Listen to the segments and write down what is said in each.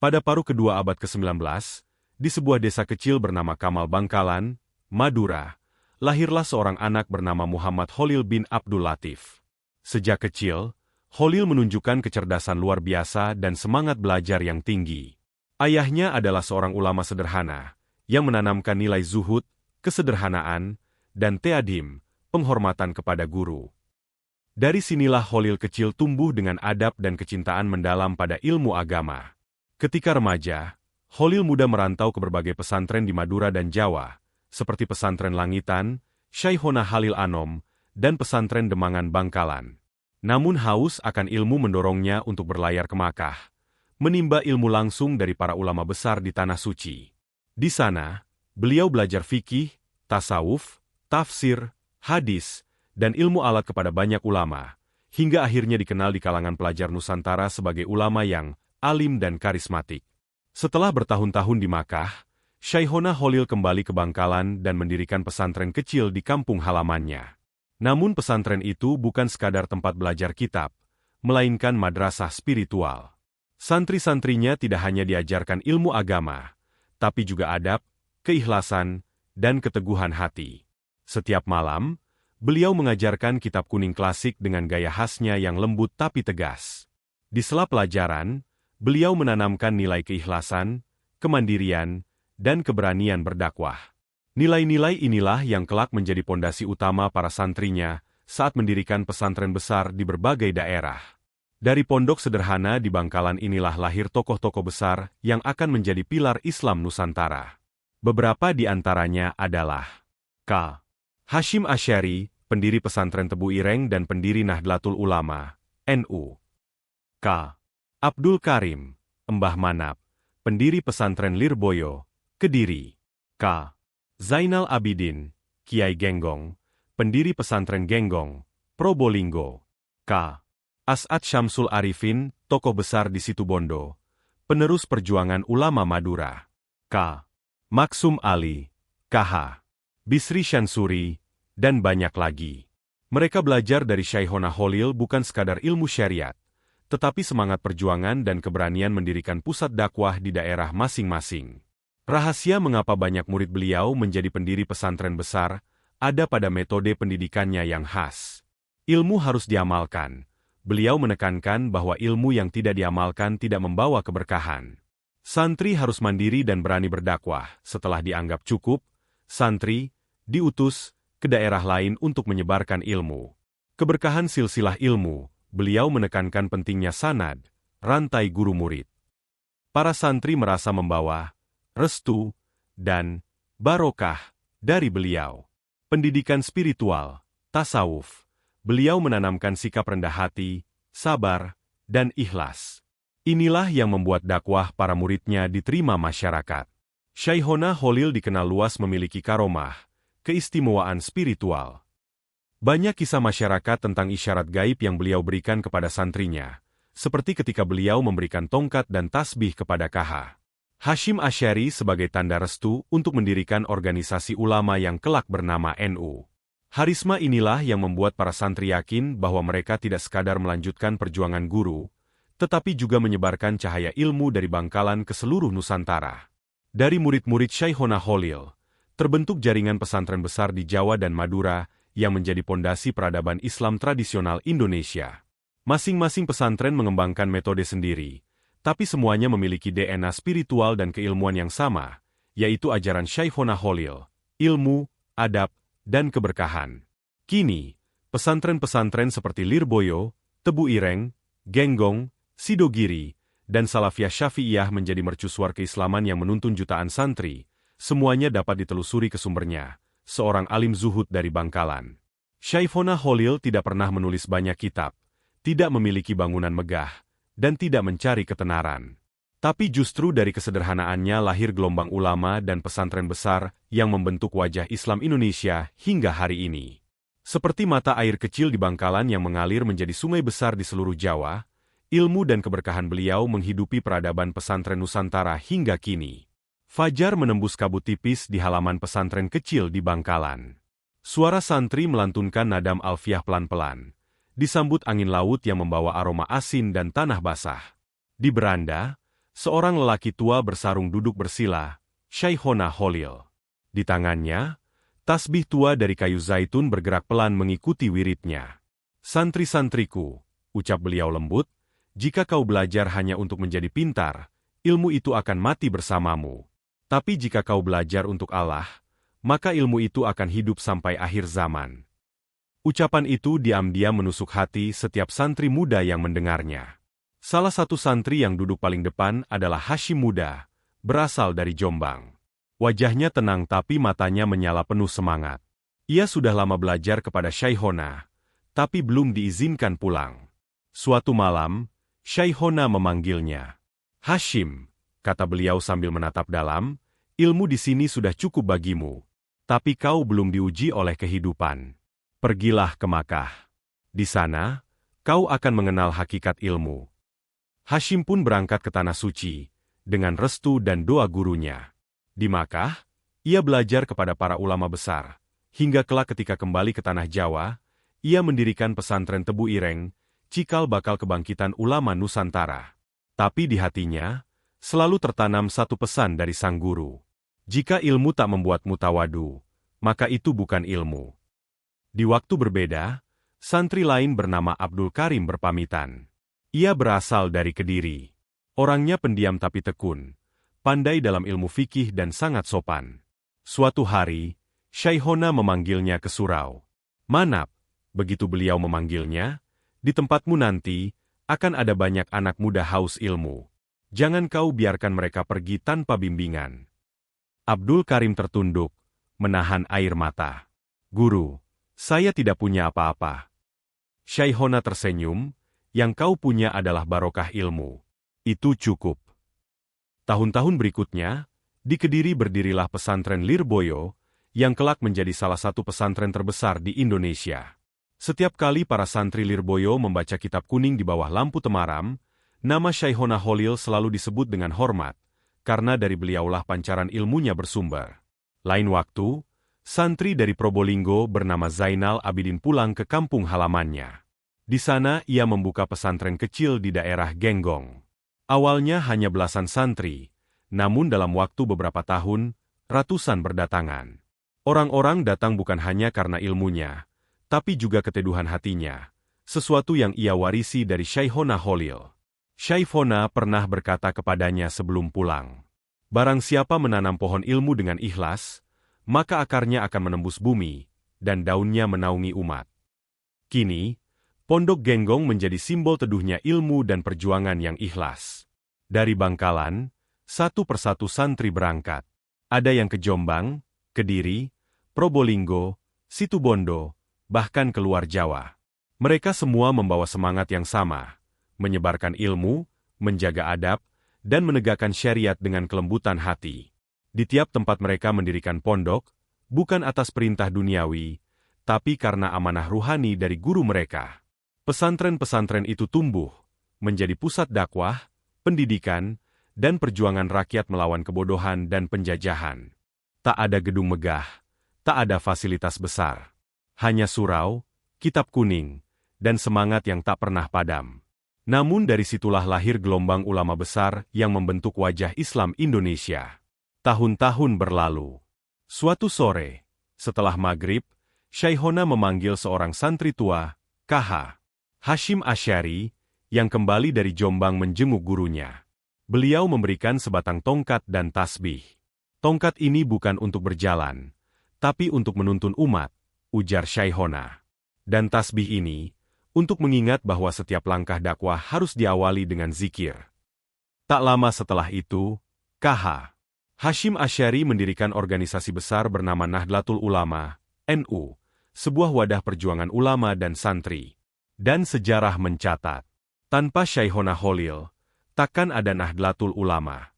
Pada paruh kedua abad ke-19, di sebuah desa kecil bernama Kamal Bangkalan, Madura, lahirlah seorang anak bernama Muhammad Khalil bin Abdul Latif. Sejak kecil, Khalil menunjukkan kecerdasan luar biasa dan semangat belajar yang tinggi. Ayahnya adalah seorang ulama sederhana, yang menanamkan nilai zuhud, kesederhanaan, dan teadim, penghormatan kepada guru. Dari sinilah Khalil kecil tumbuh dengan adab dan kecintaan mendalam pada ilmu agama. Ketika remaja, Khalil muda merantau ke berbagai pesantren di Madura dan Jawa, seperti pesantren Langitan, Syekhona Halil Anom, dan pesantren Demangan Bangkalan. Namun haus akan ilmu mendorongnya untuk berlayar ke Makkah, menimba ilmu langsung dari para ulama besar di Tanah Suci. Di sana, beliau belajar fikih, tasawuf, tafsir, hadis, dan ilmu alat kepada banyak ulama, hingga akhirnya dikenal di kalangan pelajar Nusantara sebagai ulama yang alim dan karismatik. Setelah bertahun-tahun di Makkah, Syekhona Khalil kembali ke Bangkalan dan mendirikan pesantren kecil di kampung halamannya. Namun pesantren itu bukan sekadar tempat belajar kitab, melainkan madrasah spiritual. Santri-santrinya tidak hanya diajarkan ilmu agama, tapi juga adab, keikhlasan, dan keteguhan hati. Setiap malam, beliau mengajarkan kitab kuning klasik dengan gaya khasnya yang lembut tapi tegas. Di sela pelajaran, beliau menanamkan nilai keikhlasan, kemandirian, dan keberanian berdakwah. Nilai-nilai inilah yang kelak menjadi pondasi utama para santrinya saat mendirikan pesantren besar di berbagai daerah. Dari pondok sederhana di Bangkalan inilah lahir tokoh-tokoh besar yang akan menjadi pilar Islam Nusantara. Beberapa di antaranya adalah K. Hasyim Asy'ari, pendiri pesantren Tebu Ireng dan pendiri Nahdlatul Ulama, NU. K. Abdul Karim, Mbah Manap, pendiri pesantren Lirboyo, Kediri. K. Zainal Abidin, Kiai Genggong, pendiri pesantren Genggong, Probolinggo. K. As'ad Syamsul Arifin, tokoh besar di Situbondo, penerus perjuangan ulama Madura. K. Maksum Ali, KH. Bisri Syansuri, dan banyak lagi. Mereka belajar dari Syekhona Khalil bukan sekadar ilmu syariat, tetapi semangat perjuangan dan keberanian mendirikan pusat dakwah di daerah masing-masing. Rahasia mengapa banyak murid beliau menjadi pendiri pesantren besar, ada pada metode pendidikannya yang khas. Ilmu harus diamalkan. Beliau menekankan bahwa ilmu yang tidak diamalkan tidak membawa keberkahan. Santri harus mandiri dan berani berdakwah. Setelah dianggap cukup, santri diutus ke daerah lain untuk menyebarkan ilmu. Keberkahan silsilah ilmu, beliau menekankan pentingnya sanad, rantai guru murid. Para santri merasa membawa restu dan barokah dari beliau. Pendidikan spiritual, tasawuf, beliau menanamkan sikap rendah hati, sabar, dan ikhlas. Inilah yang membuat dakwah para muridnya diterima masyarakat. Syekhona Khalil dikenal luas memiliki karomah, keistimewaan spiritual. Banyak kisah masyarakat tentang isyarat gaib yang beliau berikan kepada santrinya, seperti ketika beliau memberikan tongkat dan tasbih kepada KH. Hasyim Asy'ari sebagai tanda restu untuk mendirikan organisasi ulama yang kelak bernama NU. Harisma inilah yang membuat para santri yakin bahwa mereka tidak sekadar melanjutkan perjuangan guru, tetapi juga menyebarkan cahaya ilmu dari Bangkalan ke seluruh Nusantara. Dari murid-murid Syekhona Khalil, terbentuk jaringan pesantren besar di Jawa dan Madura yang menjadi pondasi peradaban Islam tradisional Indonesia. Masing-masing pesantren mengembangkan metode sendiri, tapi semuanya memiliki DNA spiritual dan keilmuan yang sama, yaitu ajaran Syekhona Khalil, ilmu, adab, dan keberkahan. Kini, pesantren-pesantren seperti Lirboyo, Tebu Ireng, Genggong, Sidogiri, dan Salafiyah Syafi'iyah menjadi mercusuar keislaman yang menuntun jutaan santri, semuanya dapat ditelusuri ke sumbernya, seorang alim zuhud dari Bangkalan. Syekhona Khalil tidak pernah menulis banyak kitab, tidak memiliki bangunan megah, dan tidak mencari ketenaran. Tapi justru dari kesederhanaannya lahir gelombang ulama dan pesantren besar yang membentuk wajah Islam Indonesia hingga hari ini. Seperti mata air kecil di Bangkalan yang mengalir menjadi sungai besar di seluruh Jawa, ilmu dan keberkahan beliau menghidupi peradaban pesantren Nusantara hingga kini. Fajar menembus kabut tipis di halaman pesantren kecil di Bangkalan. Suara santri melantunkan nadam alfiah pelan-pelan, disambut angin laut yang membawa aroma asin dan tanah basah. Di beranda, seorang lelaki tua bersarung duduk bersila, Shaikhona Holil. Di tangannya, tasbih tua dari kayu zaitun bergerak pelan mengikuti wiridnya. Santri-santriku, ucap beliau lembut, jika kau belajar hanya untuk menjadi pintar, ilmu itu akan mati bersamamu. Tapi jika kau belajar untuk Allah, maka ilmu itu akan hidup sampai akhir zaman. Ucapan itu diam-diam menusuk hati setiap santri muda yang mendengarnya. Salah satu santri yang duduk paling depan adalah Hashim muda, berasal dari Jombang. Wajahnya tenang tapi matanya menyala penuh semangat. Ia sudah lama belajar kepada Shaikhona, tapi belum diizinkan pulang. Suatu malam, Shaikhona memanggilnya. Hashim, kata beliau sambil menatap dalam, ilmu di sini sudah cukup bagimu, tapi kau belum diuji oleh kehidupan. Pergilah ke Makkah. Di sana, kau akan mengenal hakikat ilmu. Hashim pun berangkat ke Tanah Suci, dengan restu dan doa gurunya. Di Makkah, ia belajar kepada para ulama besar, hingga kelak ketika kembali ke Tanah Jawa, ia mendirikan pesantren Tebu Ireng, cikal bakal kebangkitan ulama Nusantara. Tapi di hatinya, selalu tertanam satu pesan dari sang guru. Jika ilmu tak membuatmu tawadu, maka itu bukan ilmu. Di waktu berbeda, santri lain bernama Abdul Karim berpamitan. Ia berasal dari Kediri. Orangnya pendiam tapi tekun, pandai dalam ilmu fikih dan sangat sopan. Suatu hari, Shaikhona memanggilnya ke surau. Manap, begitu beliau memanggilnya, di tempatmu nanti, akan ada banyak anak muda haus ilmu. Jangan kau biarkan mereka pergi tanpa bimbingan. Abdul Karim tertunduk, menahan air mata. Guru, saya tidak punya apa-apa. Shaikhona tersenyum, yang kau punya adalah barokah ilmu. Itu cukup. Tahun-tahun berikutnya, di Kediri berdirilah pesantren Lirboyo, yang kelak menjadi salah satu pesantren terbesar di Indonesia. Setiap kali para santri Lirboyo membaca kitab kuning di bawah lampu temaram, nama Shaikhona Holil selalu disebut dengan hormat, karena dari beliaulah pancaran ilmunya bersumber. Lain waktu, santri dari Probolinggo bernama Zainal Abidin pulang ke kampung halamannya. Di sana ia membuka pesantren kecil di daerah Genggong. Awalnya hanya belasan santri, namun dalam waktu beberapa tahun, ratusan berdatangan. Orang-orang datang bukan hanya karena ilmunya, tapi juga keteduhan hatinya, sesuatu yang ia warisi dari Shaikhona Holil. Shaikhona pernah berkata kepadanya sebelum pulang, barang siapa menanam pohon ilmu dengan ikhlas, maka akarnya akan menembus bumi, dan daunnya menaungi umat. Kini, Pondok Genggong menjadi simbol teduhnya ilmu dan perjuangan yang ikhlas. Dari Bangkalan, satu persatu santri berangkat. Ada yang ke Jombang, Kediri, Probolinggo, Situbondo, bahkan keluar Jawa. Mereka semua membawa semangat yang sama, menyebarkan ilmu, menjaga adab, dan menegakkan syariat dengan kelembutan hati. Di tiap tempat mereka mendirikan pondok, bukan atas perintah duniawi, tapi karena amanah ruhani dari guru mereka. Pesantren-pesantren itu tumbuh, menjadi pusat dakwah, pendidikan, dan perjuangan rakyat melawan kebodohan dan penjajahan. Tak ada gedung megah, tak ada fasilitas besar. Hanya surau, kitab kuning, dan semangat yang tak pernah padam. Namun dari situlah lahir gelombang ulama besar yang membentuk wajah Islam Indonesia. Tahun-tahun berlalu. Suatu sore, setelah maghrib, Shaikhona memanggil seorang santri tua, KH. Hashim Asy'ari, yang kembali dari Jombang menjenguk gurunya. Beliau memberikan sebatang tongkat dan tasbih. Tongkat ini bukan untuk berjalan, tapi untuk menuntun umat, ujar Shaikhona. Dan tasbih ini, untuk mengingat bahwa setiap langkah dakwah harus diawali dengan zikir. Tak lama setelah itu, KH. Hashim Asy'ari mendirikan organisasi besar bernama Nahdlatul Ulama, NU, sebuah wadah perjuangan ulama dan santri. Dan sejarah mencatat, tanpa Shaikhona Holil, takkan ada Nahdlatul Ulama.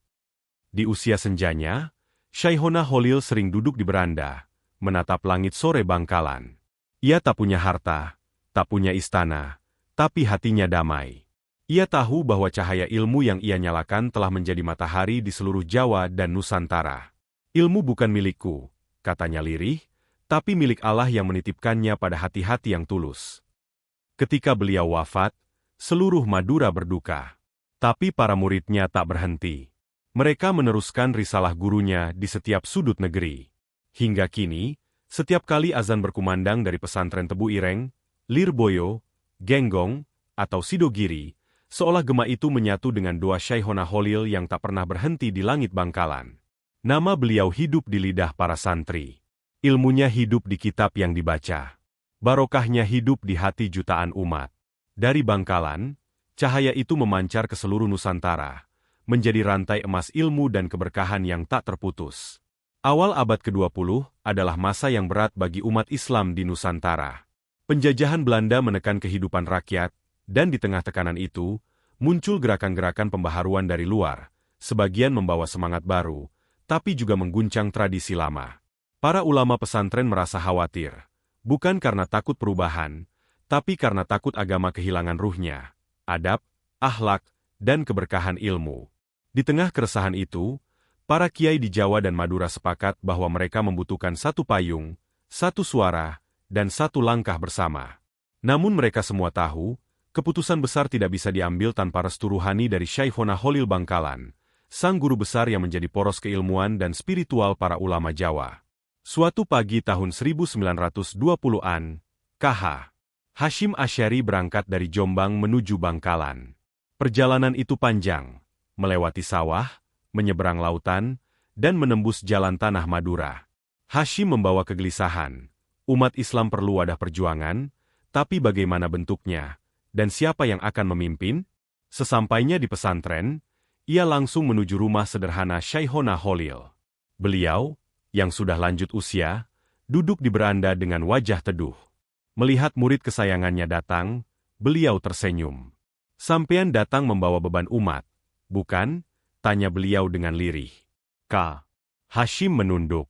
Di usia senjanya, Shaikhona Holil sering duduk di beranda, menatap langit sore Bangkalan. Ia tak punya harta, tak punya istana, tapi hatinya damai. Ia tahu bahwa cahaya ilmu yang ia nyalakan telah menjadi matahari di seluruh Jawa dan Nusantara. Ilmu bukan milikku, katanya lirih, tapi milik Allah yang menitipkannya pada hati-hati yang tulus. Ketika beliau wafat, seluruh Madura berduka. Tapi para muridnya tak berhenti. Mereka meneruskan risalah gurunya di setiap sudut negeri. Hingga kini, setiap kali azan berkumandang dari pesantren Tebu Ireng, Lirboyo, Genggong, atau Sidogiri, seolah gema itu menyatu dengan doa Syaihona Holil yang tak pernah berhenti di langit Bangkalan. Nama beliau hidup di lidah para santri. Ilmunya hidup di kitab yang dibaca. Barokahnya hidup di hati jutaan umat. Dari Bangkalan, cahaya itu memancar ke seluruh Nusantara, menjadi rantai emas ilmu dan keberkahan yang tak terputus. Awal abad ke-20 adalah masa yang berat bagi umat Islam di Nusantara. Penjajahan Belanda menekan kehidupan rakyat, dan di tengah tekanan itu, muncul gerakan-gerakan pembaharuan dari luar, sebagian membawa semangat baru, tapi juga mengguncang tradisi lama. Para ulama pesantren merasa khawatir, bukan karena takut perubahan, tapi karena takut agama kehilangan ruhnya, adab, akhlak, dan keberkahan ilmu. Di tengah keresahan itu, para kiai di Jawa dan Madura sepakat bahwa mereka membutuhkan satu payung, satu suara, dan satu langkah bersama. Namun mereka semua tahu, keputusan besar tidak bisa diambil tanpa restu ruhani dari Syaihona Holil Bangkalan, sang guru besar yang menjadi poros keilmuan dan spiritual para ulama Jawa. Suatu pagi tahun 1920-an, KH. Hasyim Asy'ari berangkat dari Jombang menuju Bangkalan. Perjalanan itu panjang, melewati sawah, menyeberang lautan, dan menembus jalan tanah Madura. Hasyim membawa kegelisahan. Umat Islam perlu wadah perjuangan, tapi bagaimana bentuknya, dan siapa yang akan memimpin? Sesampainya di pesantren, ia langsung menuju rumah sederhana Syaihona Holil. Beliau, yang sudah lanjut usia, duduk di beranda dengan wajah teduh. Melihat murid kesayangannya datang, beliau tersenyum. "Sampean datang membawa beban umat, bukan?" tanya beliau dengan lirih. Hasyim menunduk.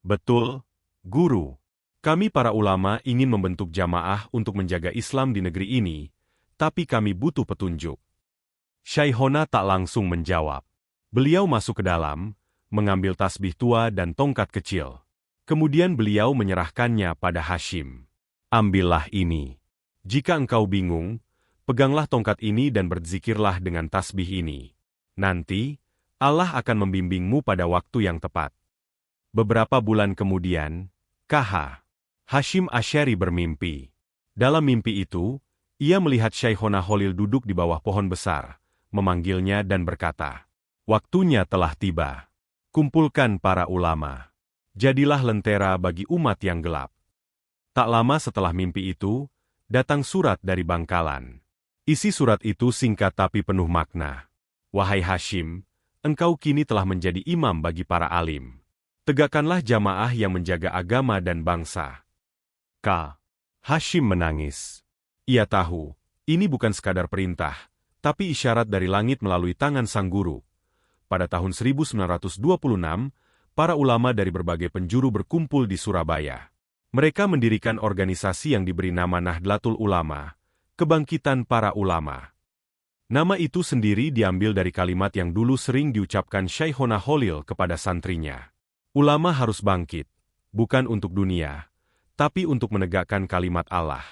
"Betul, Guru. Kami para ulama ingin membentuk jamaah untuk menjaga Islam di negeri ini, tapi kami butuh petunjuk." Syaihona tak langsung menjawab. Beliau masuk ke dalam, mengambil tasbih tua dan tongkat kecil. Kemudian beliau menyerahkannya pada Hasyim. "Ambillah ini. Jika engkau bingung, peganglah tongkat ini dan berzikirlah dengan tasbih ini. Nanti, Allah akan membimbingmu pada waktu yang tepat." Beberapa bulan kemudian, KH. Hasyim Asy'ari bermimpi. Dalam mimpi itu, ia melihat Syaihona Holil duduk di bawah pohon besar, memanggilnya dan berkata, "Waktunya telah tiba. Kumpulkan para ulama. Jadilah lentera bagi umat yang gelap." Tak lama setelah mimpi itu, datang surat dari Bangkalan. Isi surat itu singkat tapi penuh makna. "Wahai Hasyim, engkau kini telah menjadi imam bagi para alim. Tegakkanlah jamaah yang menjaga agama dan bangsa." Hasyim menangis. Ia tahu, ini bukan sekadar perintah, tapi isyarat dari langit melalui tangan sang guru. Pada tahun 1926, para ulama dari berbagai penjuru berkumpul di Surabaya. Mereka mendirikan organisasi yang diberi nama Nahdlatul Ulama, Kebangkitan Para Ulama. Nama itu sendiri diambil dari kalimat yang dulu sering diucapkan Syaihona Holil kepada santrinya. Ulama harus bangkit, bukan untuk dunia, tapi untuk menegakkan kalimat Allah.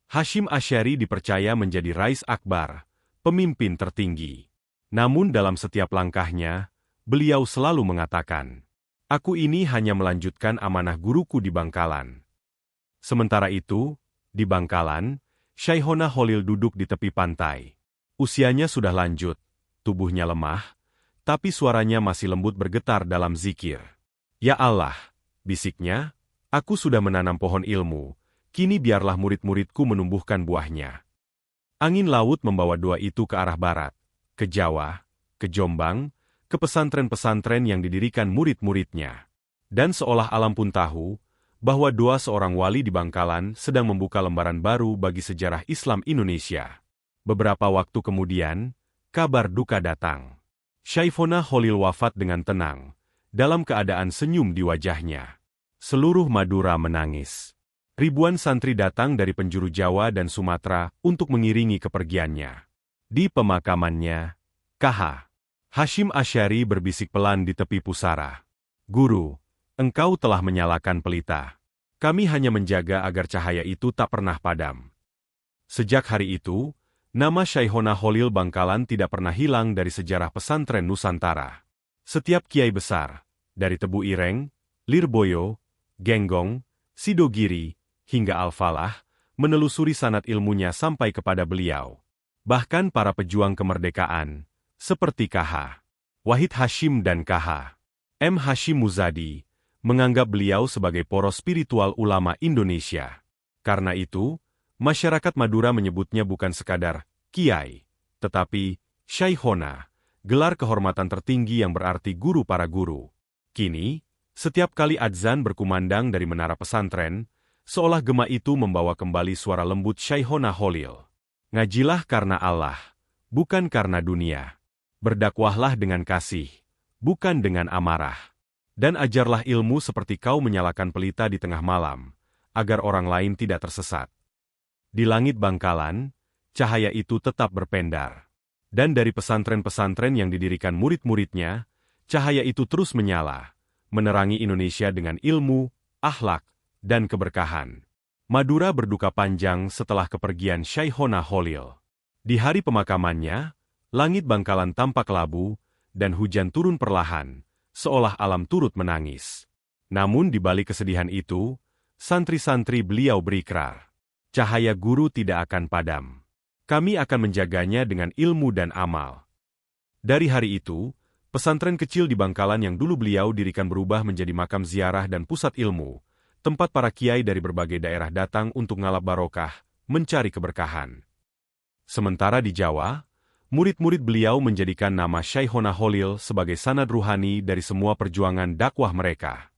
Hasyim Asy'ari dipercaya menjadi Rais Akbar, pemimpin tertinggi. Namun dalam setiap langkahnya, beliau selalu mengatakan, "Aku ini hanya melanjutkan amanah guruku di Bangkalan." Sementara itu, di Bangkalan, Syaihona Holil duduk di tepi pantai. Usianya sudah lanjut, tubuhnya lemah, tapi suaranya masih lembut bergetar dalam zikir. "Ya Allah," bisiknya, "aku sudah menanam pohon ilmu, kini biarlah murid-muridku menumbuhkan buahnya." Angin laut membawa doa itu ke arah barat, ke Jawa, ke Jombang, ke pesantren-pesantren yang didirikan murid-muridnya. Dan seolah alam pun tahu, bahwa doa seorang wali di Bangkalan sedang membuka lembaran baru bagi sejarah Islam Indonesia. Beberapa waktu kemudian, kabar duka datang. Syaihona Holil wafat dengan tenang, dalam keadaan senyum di wajahnya. Seluruh Madura menangis. Ribuan santri datang dari penjuru Jawa dan Sumatera untuk mengiringi kepergiannya. Di pemakamannya, KH. Hasyim Asy'ari berbisik pelan di tepi pusara. "Guru, engkau telah menyalakan pelita. Kami hanya menjaga agar cahaya itu tak pernah padam." Sejak hari itu, Nama Syaihona Holil Bangkalan tidak pernah hilang dari sejarah pesantren Nusantara. Setiap kiai besar, dari Tebu Ireng, Lirboyo, Genggong, Sidogiri, hingga Al-Falah, menelusuri sanad ilmunya sampai kepada beliau. Bahkan para pejuang kemerdekaan, seperti K.H. Wahid Hashim dan K.H. M. Hashim Muzadi, menganggap beliau sebagai poros spiritual ulama Indonesia. Karena itu, masyarakat Madura menyebutnya bukan sekadar kiai, tetapi Syaihona, gelar kehormatan tertinggi yang berarti guru para guru. Kini, setiap kali adzan berkumandang dari menara pesantren, seolah gema itu membawa kembali suara lembut Syaihona Holil. Ngajilah karena Allah, bukan karena dunia. Berdakwahlah dengan kasih, bukan dengan amarah. Dan ajarlah ilmu seperti kau menyalakan pelita di tengah malam, agar orang lain tidak tersesat. Di langit Bangkalan, cahaya itu tetap berpendar. Dan dari pesantren-pesantren yang didirikan murid-muridnya, cahaya itu terus menyala, menerangi Indonesia dengan ilmu, akhlak, dan keberkahan. Madura berduka panjang setelah kepergian Syaihona Holil. Di hari pemakamannya, langit Bangkalan tampak labu, dan hujan turun perlahan, seolah alam turut menangis. Namun di balik kesedihan itu, santri-santri beliau berikrar. Cahaya guru tidak akan padam. Kami akan menjaganya dengan ilmu dan amal. Dari hari itu, pesantren kecil di Bangkalan yang dulu beliau dirikan berubah menjadi makam ziarah dan pusat ilmu, tempat para kiai dari berbagai daerah datang untuk ngalap barokah, mencari keberkahan. Sementara di Jawa, murid-murid beliau menjadikan nama Syaihona Holil sebagai sanad ruhani dari semua perjuangan dakwah mereka.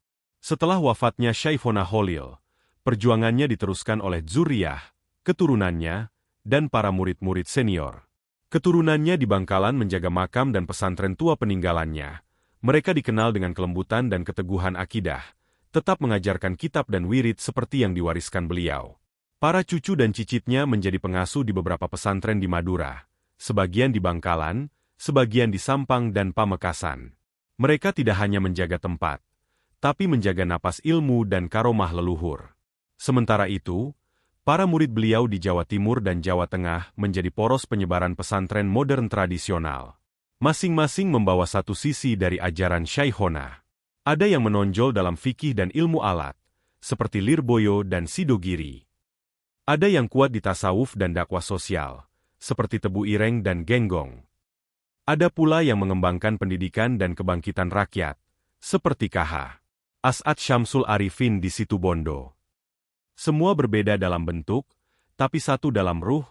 Setelah wafatnya Syaihona Holil, perjuangannya diteruskan oleh dzurriyah, keturunannya, dan para murid-murid senior. Keturunannya di Bangkalan menjaga makam dan pesantren tua peninggalannya. Mereka dikenal dengan kelembutan dan keteguhan akidah, tetap mengajarkan kitab dan wirid seperti yang diwariskan beliau. Para cucu dan cicitnya menjadi pengasuh di beberapa pesantren di Madura, sebagian di Bangkalan, sebagian di Sampang dan Pamekasan. Mereka tidak hanya menjaga tempat, tapi menjaga napas ilmu dan karomah leluhur. Sementara itu, para murid beliau di Jawa Timur dan Jawa Tengah menjadi poros penyebaran pesantren modern tradisional. Masing-masing membawa satu sisi dari ajaran Syaihona. Ada yang menonjol dalam fikih dan ilmu alat, seperti Lirboyo dan Sidogiri. Ada yang kuat di tasawuf dan dakwah sosial, seperti Tebu Ireng dan Genggong. Ada pula yang mengembangkan pendidikan dan kebangkitan rakyat, seperti K.H. As'ad Syamsul Arifin di Situbondo. Semua berbeda dalam bentuk, tapi satu dalam ruh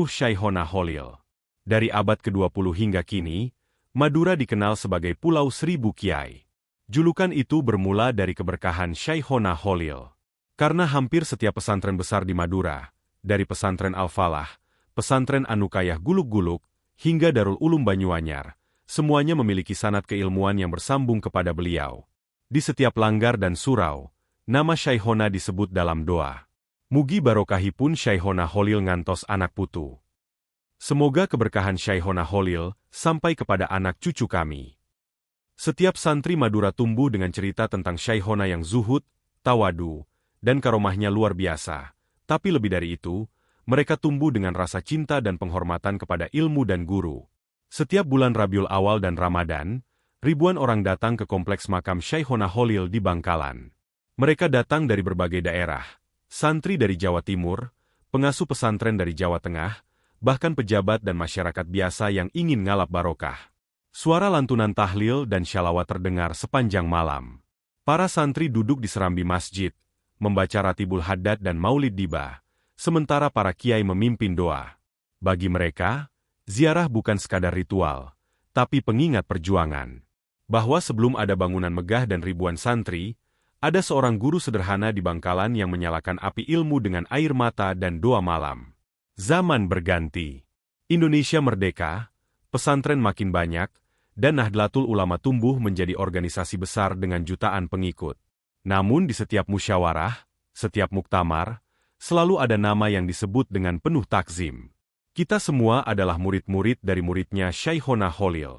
Syaihona Holil. Dari abad ke-20 hingga kini, Madura dikenal sebagai Pulau Seribu Kiai. Julukan itu bermula dari keberkahan Syaihona Holil. Karena hampir setiap pesantren besar di Madura, dari pesantren Al-Falah, pesantren Anukayah Guluk-Guluk, hingga Darul Ulum Banyuanyar, semuanya memiliki sanad keilmuan yang bersambung kepada beliau. Di setiap langgar dan surau, nama Syaihona disebut dalam doa. Mugi barokahipun Syaihona Holil ngantos anak putu. Semoga keberkahan Syaihona Holil sampai kepada anak cucu kami. Setiap santri Madura tumbuh dengan cerita tentang Syaihona yang zuhud, tawadu, dan karomahnya luar biasa. Tapi lebih dari itu, mereka tumbuh dengan rasa cinta dan penghormatan kepada ilmu dan guru. Setiap bulan Rabiul Awal dan Ramadan, ribuan orang datang ke kompleks makam Syaihona Holil di Bangkalan. Mereka datang dari berbagai daerah, santri dari Jawa Timur, pengasuh pesantren dari Jawa Tengah, bahkan pejabat dan masyarakat biasa yang ingin ngalap barokah. Suara lantunan tahlil dan syalawat terdengar sepanjang malam. Para santri duduk di serambi masjid, membaca Ratibul Haddad dan Maulid Diba, sementara para kiai memimpin doa. Bagi mereka, ziarah bukan sekadar ritual, tapi pengingat perjuangan. Bahwa sebelum ada bangunan megah dan ribuan santri, ada seorang guru sederhana di Bangkalan yang menyalakan api ilmu dengan air mata dan doa malam. Zaman berganti. Indonesia merdeka, pesantren makin banyak, dan Nahdlatul Ulama tumbuh menjadi organisasi besar dengan jutaan pengikut. Namun di setiap musyawarah, setiap muktamar, selalu ada nama yang disebut dengan penuh takzim. Kita semua adalah murid-murid dari muridnya Syaihona Holil.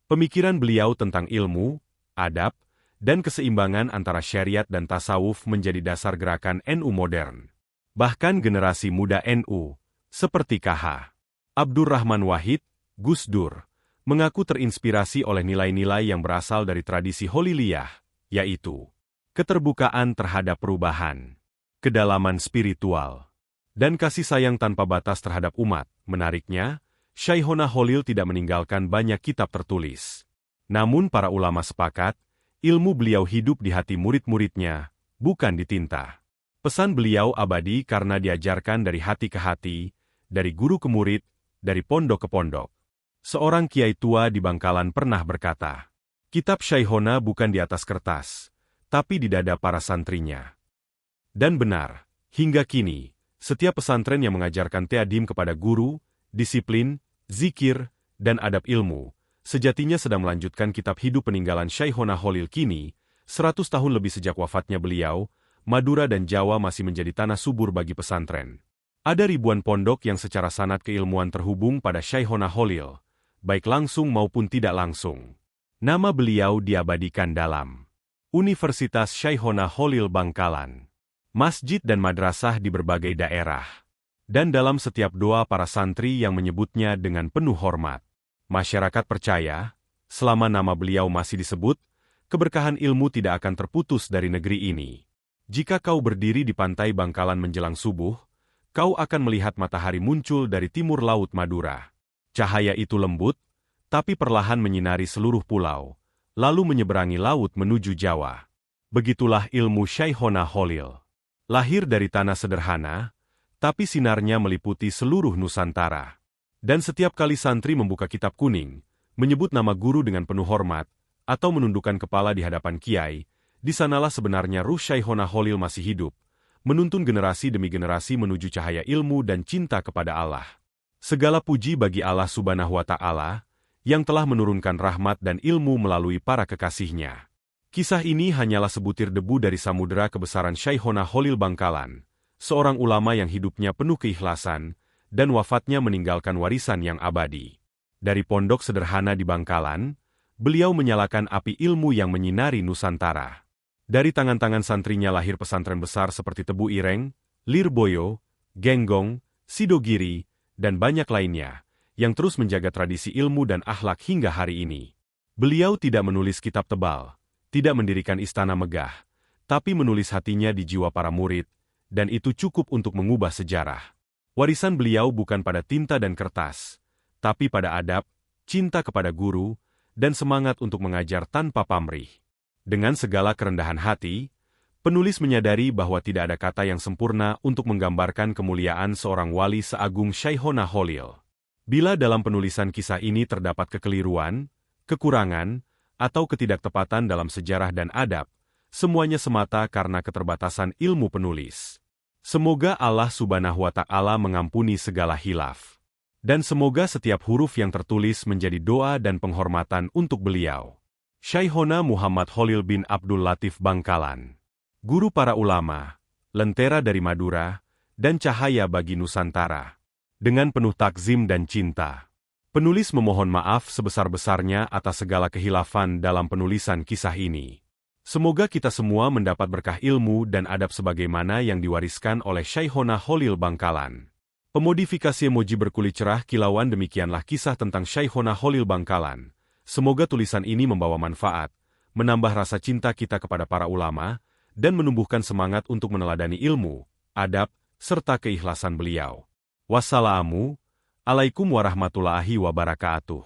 Pemikiran beliau tentang ilmu, adab, dan keseimbangan antara syariat dan tasawuf menjadi dasar gerakan NU modern. Bahkan generasi muda NU, seperti K.H. Abdurrahman Wahid, Gus Dur, mengaku terinspirasi oleh nilai-nilai yang berasal dari tradisi Holiliyah, yaitu keterbukaan terhadap perubahan, kedalaman spiritual, dan kasih sayang tanpa batas terhadap umat. Menariknya, Syaihona Holil tidak meninggalkan banyak kitab tertulis. Namun para ulama sepakat, ilmu beliau hidup di hati murid-muridnya, bukan di tinta. Pesan beliau abadi karena diajarkan dari hati ke hati, dari guru ke murid, dari pondok ke pondok. Seorang kiai tua di Bangkalan pernah berkata, kitab Syaihona bukan di atas kertas, tapi di dada para santrinya. Dan benar, hingga kini, setiap pesantren yang mengajarkan ta'dim kepada guru, disiplin, zikir, dan adab ilmu, sejatinya sedang melanjutkan kitab hidup peninggalan Syaihona Holil. Kini, 100 tahun lebih sejak wafatnya beliau, Madura dan Jawa masih menjadi tanah subur bagi pesantren. Ada ribuan pondok yang secara sanad keilmuan terhubung pada Syaihona Holil, baik langsung maupun tidak langsung. Nama beliau diabadikan dalam Universitas Syaihona Holil Bangkalan, masjid dan madrasah di berbagai daerah, dan dalam setiap doa para santri yang menyebutnya dengan penuh hormat. Masyarakat percaya, selama nama beliau masih disebut, keberkahan ilmu tidak akan terputus dari negeri ini. Jika kau berdiri di pantai Bangkalan menjelang subuh, kau akan melihat matahari muncul dari timur laut Madura. Cahaya itu lembut, tapi perlahan menyinari seluruh pulau, lalu menyeberangi laut menuju Jawa. Begitulah ilmu Syaihona Holil. Lahir dari tanah sederhana, tapi sinarnya meliputi seluruh Nusantara. Dan setiap kali santri membuka kitab kuning, menyebut nama guru dengan penuh hormat, atau menundukkan kepala di hadapan kiai, di sanalah sebenarnya ruh Syaihona Holil masih hidup, menuntun generasi demi generasi menuju cahaya ilmu dan cinta kepada Allah. Segala puji bagi Allah Subhanahu wa Ta'ala, yang telah menurunkan rahmat dan ilmu melalui para kekasihnya. Kisah ini hanyalah sebutir debu dari samudera kebesaran Syaihona Holil Bangkalan, seorang ulama yang hidupnya penuh keikhlasan, dan wafatnya meninggalkan warisan yang abadi. Dari pondok sederhana di Bangkalan, beliau menyalakan api ilmu yang menyinari Nusantara. Dari tangan-tangan santrinya lahir pesantren besar seperti Tebu Ireng, Lirboyo, Genggong, Sidogiri, dan banyak lainnya, yang terus menjaga tradisi ilmu dan akhlak hingga hari ini. Beliau tidak menulis kitab tebal, tidak mendirikan istana megah, tapi menulis hatinya di jiwa para murid, dan itu cukup untuk mengubah sejarah. Warisan beliau bukan pada tinta dan kertas, tapi pada adab, cinta kepada guru, dan semangat untuk mengajar tanpa pamrih. Dengan segala kerendahan hati, penulis menyadari bahwa tidak ada kata yang sempurna untuk menggambarkan kemuliaan seorang wali seagung Syaihona Holil. Bila dalam penulisan kisah ini terdapat kekeliruan, kekurangan, atau ketidaktepatan dalam sejarah dan adab, semuanya semata karena keterbatasan ilmu penulis. Semoga Allah Subhanahu wa Ta'ala mengampuni segala hilaf. Dan semoga setiap huruf yang tertulis menjadi doa dan penghormatan untuk beliau. Syaihona Muhammad Holil bin Abdul Latif Bangkalan, guru para ulama, lentera dari Madura, dan cahaya bagi Nusantara. Dengan penuh takzim dan cinta, penulis memohon maaf sebesar-besarnya atas segala kehilafan dalam penulisan kisah ini. Semoga kita semua mendapat berkah ilmu dan adab sebagaimana yang diwariskan oleh Syaihona Holil Bangkalan. Pemodifikasi emoji berkulit cerah kilauan. Demikianlah kisah tentang Syaihona Holil Bangkalan. Semoga tulisan ini membawa manfaat, menambah rasa cinta kita kepada para ulama, dan menumbuhkan semangat untuk meneladani ilmu, adab, serta keikhlasan beliau. Wassalamu alaikum warahmatullahi wabarakatuh.